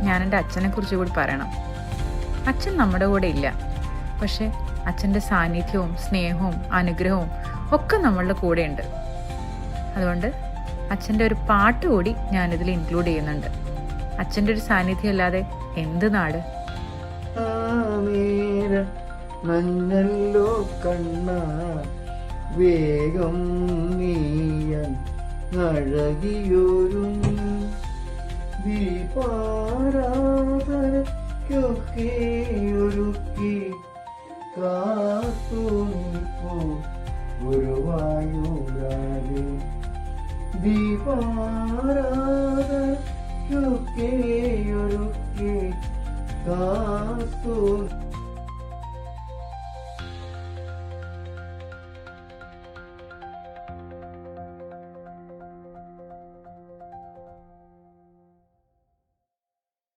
ഞാൻ എൻ്റെ അച്ഛനെ കുറിച്ച് കൂടി പറയണം. അച്ഛൻ നമ്മുടെ കൂടെ ഇല്ല, പക്ഷെ അച്ഛൻ്റെ സാന്നിധ്യവും സ്നേഹവും അനുഗ്രഹവും ഒക്കെ നമ്മളുടെ കൂടെയുണ്ട്. അതുകൊണ്ട് അച്ഛൻ്റെ ഒരു പാട്ട് കൂടി ഞാനിതിൽ ഇൻക്ലൂഡ് ചെയ്യുന്നുണ്ട്. അച്ഛൻ്റെ ഒരു സാന്നിധ്യം അല്ലാതെ എന്ത് നാട്. മഞ്ഞല്ലോ കണ്ണ വേഗം നീയൻ അഴകിയൊരും ദീപാരാധനയ്ക്കൊക്കെ ഒരുക്കി